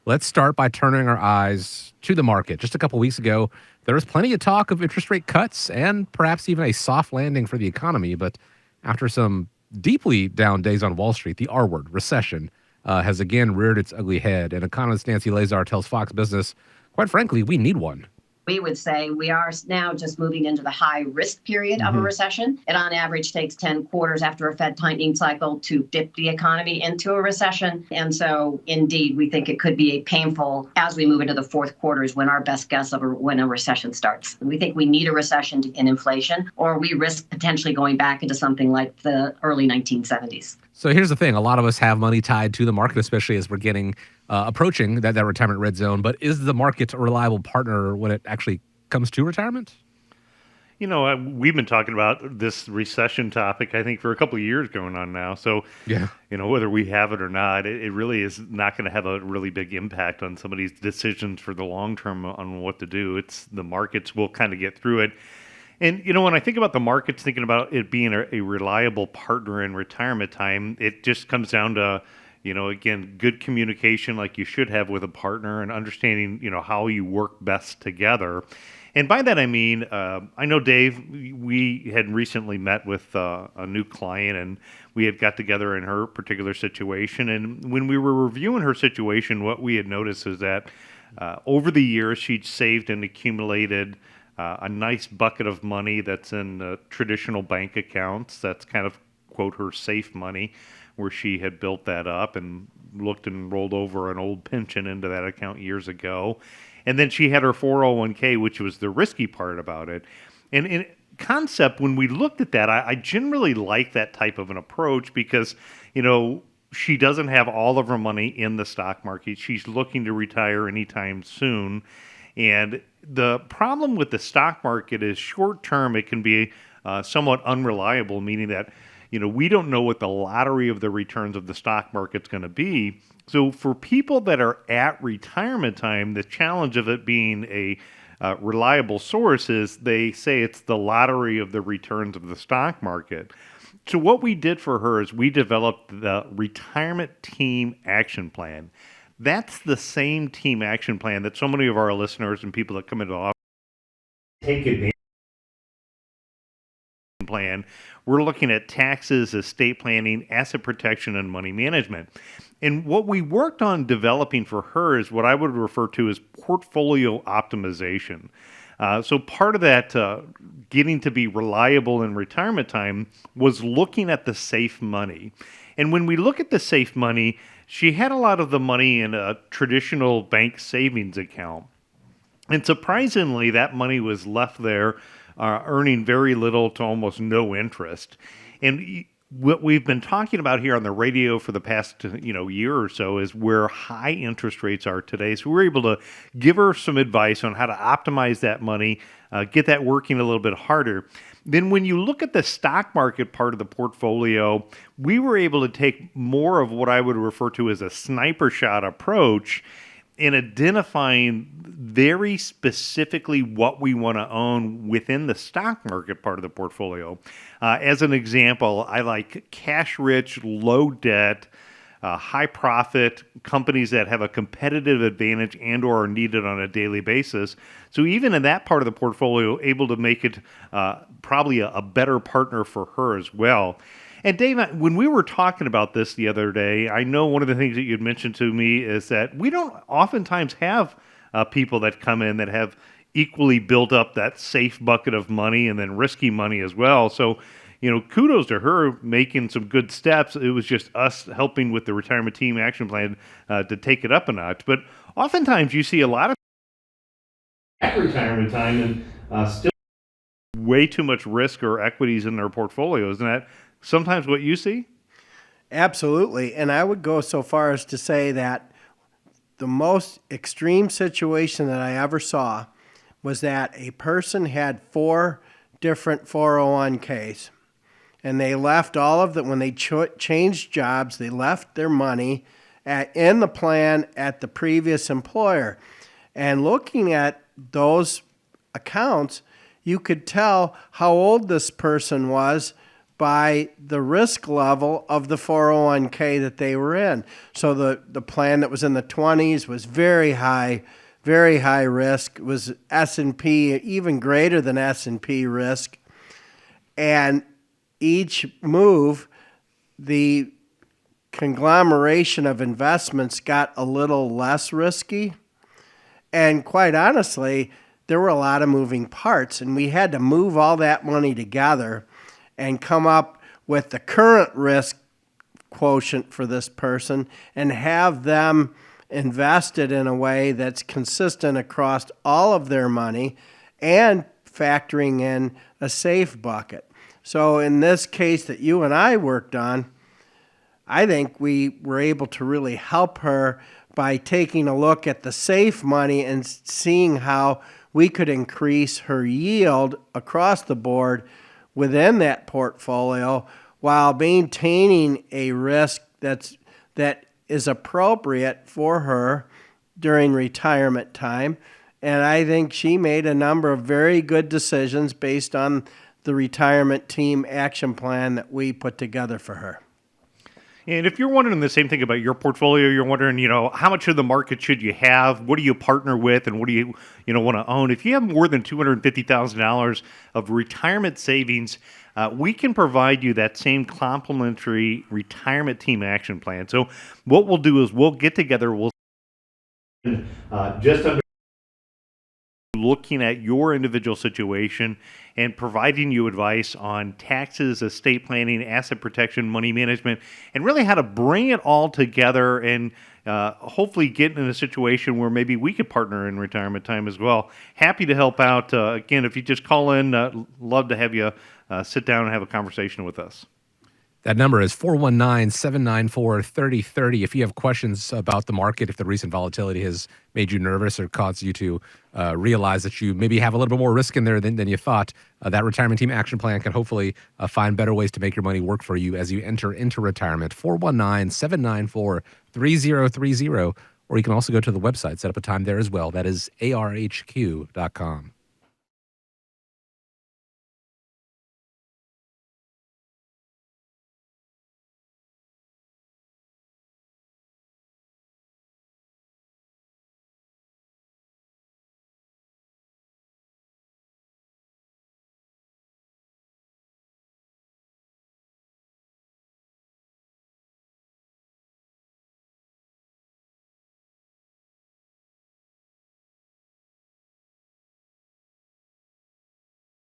Let's start by turning our eyes to the market. Just a couple weeks ago, there was plenty of talk of interest rate cuts and perhaps even a soft landing for the economy. But after some deeply down days on Wall Street, the R word, recession, has again reared its ugly head. And economist Nancy Lazar tells Fox Business, quite frankly, we need one. We would say we are now just moving into the high risk period of a recession. It on average takes 10 quarters after a Fed tightening cycle to dip the economy into a recession. And so indeed, we think it could be a painful as we move into the fourth quarter is when our best guess of when a recession starts. We think we need a recession in inflation, or we risk potentially going back into something like the early 1970s. So here's the thing. A lot of us have money tied to the market, especially as we're getting approaching that retirement red zone. But is the market a reliable partner when it actually comes to retirement? You know, we've been talking about this recession topic, I think, for a couple of years going on now. So, Yeah. you know, whether we have it or not, it really is not going to have a really big impact on somebody's decisions for the long term on what to do. It's the markets will kind of get through it. And, you know, when I think about the markets, thinking about it being a reliable partner in retirement time, it just comes down to, you know, again, good communication like you should have with a partner and understanding, you know, how you work best together. And by that, I mean, I know, Dave, we had recently met with a new client and we had got together in her particular situation. And when we were reviewing her situation, what we had noticed is that over the years, she'd saved and accumulated a nice bucket of money that's in traditional bank accounts. That's kind of, quote, her safe money, where she had built that up and looked and rolled over an old pension into that account years ago. And then she had her 401k, which was the risky part about it. And in concept, when we looked at that, I generally like that type of an approach because, you know, she doesn't have all of her money in the stock market. She's looking to retire anytime soon. And the problem with the stock market is short term, it can be somewhat unreliable, meaning that, you know, we don't know what the lottery of the returns of the stock market's going to be. So for people that are at retirement time, the challenge of it being a reliable source is they say it's the lottery of the returns of the stock market. So what we did for her is we developed the Retirement Team Action Plan. That's the same team action plan that so many of our listeners and people that come into the office take advantage of. Plan. We're looking at taxes, estate planning, asset protection, and money management. And what we worked on developing for her is what I would refer to as portfolio optimization. So part of that getting to be reliable in retirement time was looking at the safe money. And when we look at the safe money, she had a lot of the money in a traditional bank savings account. And surprisingly, that money was left there earning very little to almost no interest. And what we've been talking about here on the radio for the past year or so is where high interest rates are today. So we're able to give her some advice on how to optimize that money, get that working a little bit harder. Then when you look at the stock market part of the portfolio, we were able to take more of what I would refer to as a sniper shot approach in identifying very specifically what we want to own within the stock market part of the portfolio. As an example, I like cash-rich, low-debt, high-profit companies that have a competitive advantage and or are needed on a daily basis. So even in that part of the portfolio, able to make it probably a better partner for her as well. And Dave, when we were talking about this the other day, I know one of the things that you'd mentioned to me is that we don't oftentimes have people that come in that have equally built up that safe bucket of money and then risky money as well. So, you know, kudos to her making some good steps. It was just us helping with the retirement team action plan to take it up a notch. But oftentimes you see a lot of at retirement time and still way too much risk or equities in their portfolio. Isn't that sometimes what you see? Absolutely. And I would go so far as to say that the most extreme situation that I ever saw was that a person had 4 different 401ks. And they left all of them, when they changed jobs, they left their money in the plan at the previous employer. And looking at those accounts, you could tell how old this person was by the risk level of the 401k that they were in. So the plan that was in the 20s was very high risk. It was S&P, even greater than S&P risk. And each move, the conglomeration of investments got a little less risky. And quite honestly, there were a lot of moving parts, and we had to move all that money together and come up with the current risk quotient for this person and have them invested in a way that's consistent across all of their money and factoring in a safe bucket. So in this case that you and I worked on, I think we were able to really help her by taking a look at the safe money and seeing how we could increase her yield across the board within that portfolio while maintaining a risk that is appropriate for her during retirement time. And I think she made a number of very good decisions based on the retirement team action plan that we put together for her. And if you're wondering the same thing about your portfolio, you're wondering, how much of the market should you have? What do you partner with? And what do you want to own? If you have more than $250,000 of retirement savings, we can provide you that same complimentary retirement team action plan. So what we'll do is we'll get together. We'll just under looking at your individual situation and providing you advice on taxes, estate planning, asset protection, money management, and really how to bring it all together and hopefully get in a situation where maybe we could partner in retirement time as well. Happy to help out. Again, if you just call in, love to have you sit down and have a conversation with us. That number is 419-794-3030. If you have questions about the market, if the recent volatility has made you nervous or caused you to realize that you maybe have a little bit more risk in there than you thought, that retirement team action plan can hopefully find better ways to make your money work for you as you enter into retirement. 419-794-3030. Or you can also go to the website, set up a time there as well. That is arhq.com.